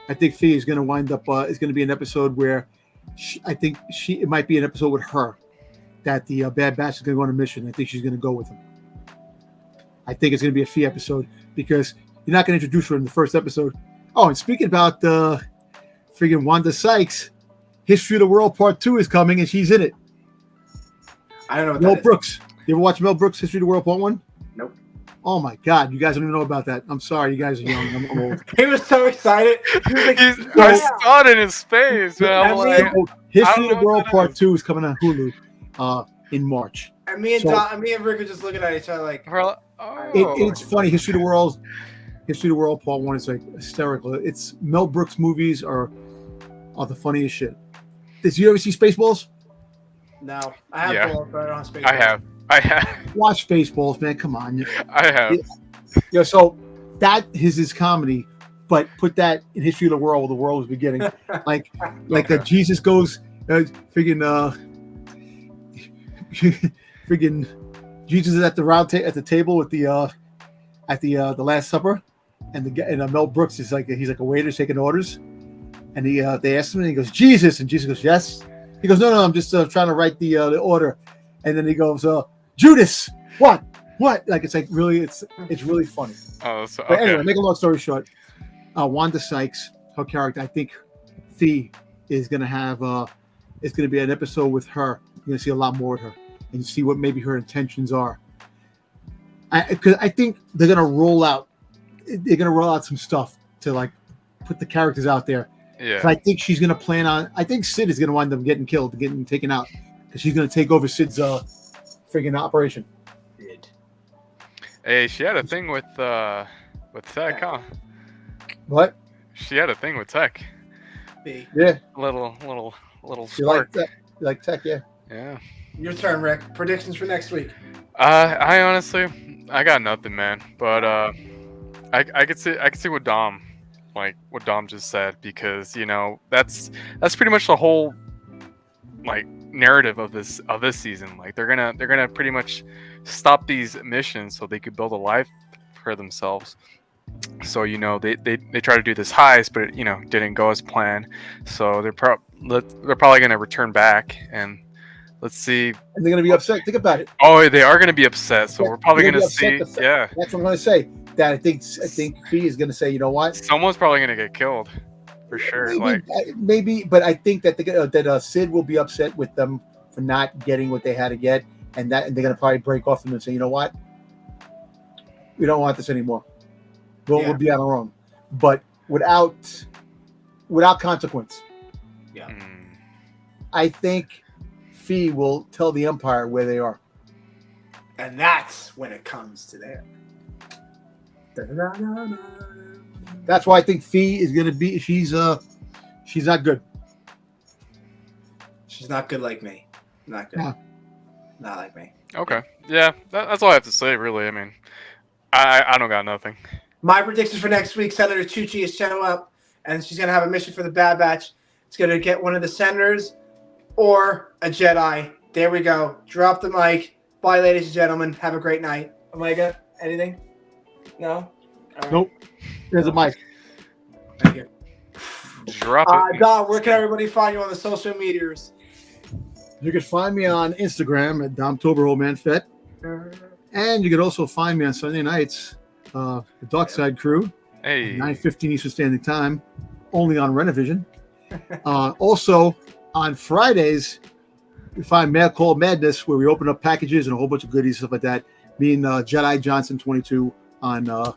I think Fee is going to wind up. Is going to be an episode where it might be an episode with her that the Bad Batch is going to go on a mission. I think she's going to go with him. I think it's going to be a Fee episode because you're not going to introduce her in the first episode. Oh, and speaking about friggin' Wanda Sykes, History of the World Part 2 is coming and she's in it. I don't know what Mel Brooks. You ever watch Mel Brooks' History of the World Part 1? Nope. Oh my God, you guys don't even know about that. I'm sorry, you guys are young. I'm old. He was so excited. I saw it in his face. Man. History of the World Part 2 is coming on Hulu in March. And me and Rick are just looking at each other like, it's funny. History of the World Part 1 is like hysterical. It's Mel Brooks movies are the funniest shit. Did you ever see Spaceballs? No, I have balls, but I don't have Spaceballs. I have. Watch Spaceballs, man. Come on. I have. So that is his comedy. but put that in history of the world was beginning. Like Jesus goes, friggin' Jesus is at the table with the Last Supper, and Mel Brooks is he's like a waiter taking orders, and they ask him, and he goes, Jesus, and Jesus goes, yes. He goes, no, I'm just trying to write the order, and then he goes, Judas, what? Like it's really funny. Oh, so, okay. But anyway, make a long story short, Wanda Sykes, her character, I think Fee is gonna have it's gonna be an episode with her. You're gonna see a lot more of her and see what maybe her intentions are. Because I think they're gonna roll out some stuff to like put the characters out there. Yeah. I think she's gonna plan on. I think Sid is gonna wind up getting killed, getting taken out, because she's gonna take over Sid's friggin' operation. Hey, she had a thing with Tech, huh? What? She had a thing with Tech. Yeah. Little She liked that. Like Tech, yeah. Yeah. Your turn, Rick. Predictions for next week. I honestly, I got nothing, man. But I could see what Dom just said, because that's pretty much the whole narrative of this season. Like they're gonna pretty much stop these missions so they could build a life for themselves. So they try to do this heist, but it didn't go as planned. So they're probably gonna return back, and let's see. And they're gonna be upset. Think about it. Oh, they are gonna be upset. So we're probably gonna see. Yeah, that's what I'm gonna say. That I think Fee is gonna say, you know what? Someone's probably gonna get killed, for sure. Maybe, but I think that Sid will be upset with them for not getting what they had to get, and they're gonna probably break off and say, you know what? We don't want this anymore. We'll be on our own, but without consequence. Yeah. I think Fee will tell the Empire where they are, and that's when it comes to there. That's why I think Fee is gonna be. She's not good. She's not good like me. Not good. No. Not like me. Okay. Yeah, that's all I have to say, really. I mean, I don't got nothing. My predictions for next week: Senator Chuchi is show up, and she's gonna have a mission for the Bad Batch. It's gonna get one of the senators or a Jedi. There we go. Drop the mic. Bye, ladies and gentlemen. Have a great night. Omega, anything? No? Right. Nope. There's a mic. Thank you. Drop it. Dom, where can everybody find you on the social medias? You can find me on Instagram at Domtober Old Man Fett. And you can also find me on Sunday nights, the Dark Side Crew, 9:15 Eastern Standard Time, only on Renovision. Also, on Fridays, we find Mad Call Madness, where we open up packages and a whole bunch of goodies, stuff like that. Me and Jedi Johnson 22 on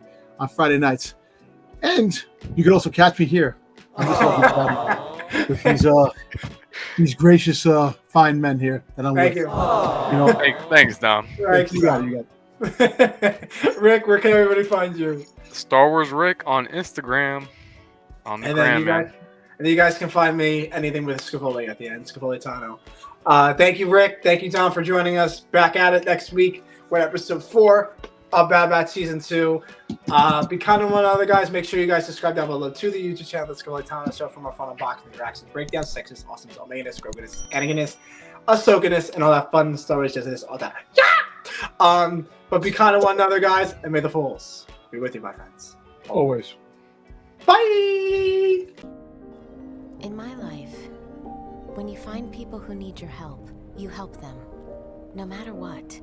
Friday nights. And you can also catch me here on this with these gracious, fine men here that I'm Thank with. You. Thanks, Dom. Right, you got it. Rick, where can everybody find you? Star Wars Rick on Instagram. On the gram, man. And you guys can find me anything with Scevoli at the end, Scevoli Tano. Thank you, Rick. Thank you, Tom, for joining us. Back at it next week with episode 4 of Bad Batch Season 2. Be kind of one other, guys. Make sure you guys subscribe down below to the YouTube channel, the Scevoli Tano Show, for more fun unboxing, interactions, breakdowns, sexist, awesome, Almainus, Groganus, Anakinus, Ahsokanus, and all that fun stories, just this, all that. Yeah! But be kind of one another, guys, and may the Force be with you, my friends. Always. Bye! In my life, when you find people who need your help, you help them, no matter what.